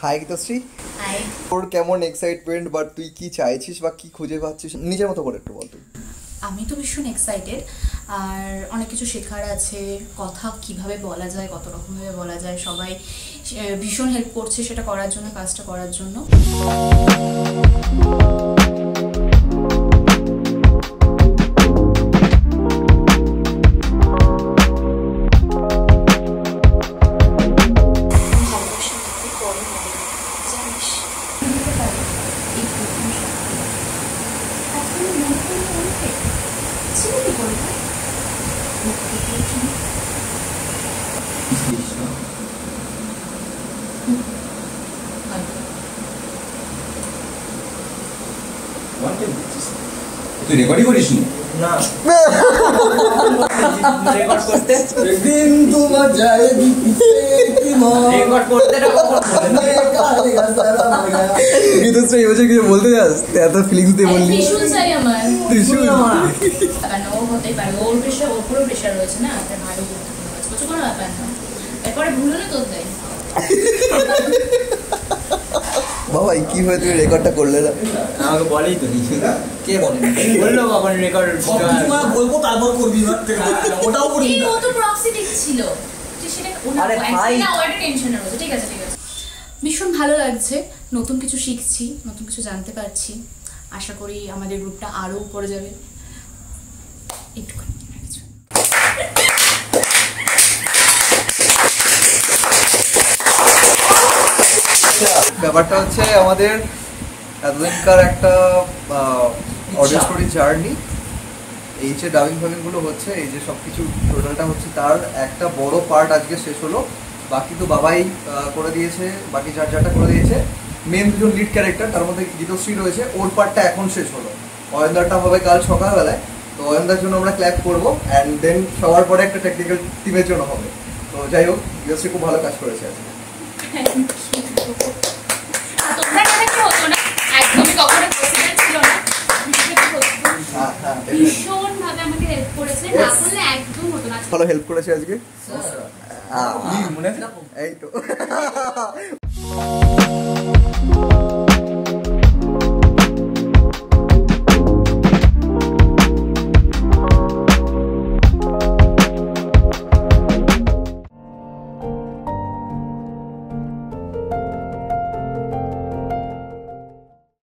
High Gitashree, high. তোর কেমন excitement বা তুই কি চাইছিস বা কি খুঁজে পাচ্ছিস নিজের মতো করে একটু বল তুই। আমি তো ভীষণ এক্সাইটেড, আর অনেক কিছু শেখার আছে। কথা কিভাবে বলা যায়, কত রকমভাবে বলা যায়, সবাই ভীষণ হেল্প করছে সেটা করার জন্য, কাজটা করার জন্য। তুই রেকর্ডই করিস না? রেকর্ড করতে একদিন তোমার যায় রেকর্ড করতে গীতশ্রী এই বছর কিছু বলতে যাস, এত ফিলিংস দিয়ে বললি। ত্রিশূল চাই আমার, ত্রিশূল কারণ ও হতেই পারে, ওর প্রেশার, ওর পুরো প্রেশার রয়েছে না, তার ভালো কিছু কোনো ব্যাপার না। এরপরে ভুল হলে তোর দেয় বাবা কি হয়ে তুই রেকর্ডটা করলে না? আমাকে বলেই তো কে বলে বললো বাবা রেকর্ড বলবো তারপর করবি ওটাও করবি ও তো প্রক্সি দিচ্ছিল, সেটা আরে ভাই না, ওটা টেনশনের মধ্যে। ঠিক আছে ঠিক আছে, ভীষণ ভালো লাগছে, নতুন কিছু শিখছি, নতুন কিছু জানতে পারছি। আশা করি আমাদের গ্রুপটা আরও উপরে যাবে। একটুখানি ব্যাপারটা হচ্ছে আমাদের এতদিনকার একটা অডিও স্টোরি জার্নি, এই যে ডাবিং ফাবিংগুলো হচ্ছে, এই যে সব কিছু টোটালটা হচ্ছে, তার একটা বড় পার্ট আজকে শেষ হলো। বাকি তো বাবাই করে দিয়েছে, বাকি যার যারটা করে দিয়েছে। মেন দুজন লিড ক্যারেক্টার, তার মধ্যে গীতশ্রী রয়েছে, ওর পার্টটা এখন শেষ হলো। অয়নদারটা হবে কাল সকালবেলায়, তো অয়নদার জন্য আমরা ক্ল্যাপ করবো, অ্যান্ড দেন সবার পরে একটা টেকনিক্যাল টিমের জন্য হবে। তো যাই হোক, গীতশ্রী খুব ভালো কাজ করেছে আজকে। ভালো হেল্প করেছে আজকে, এই তো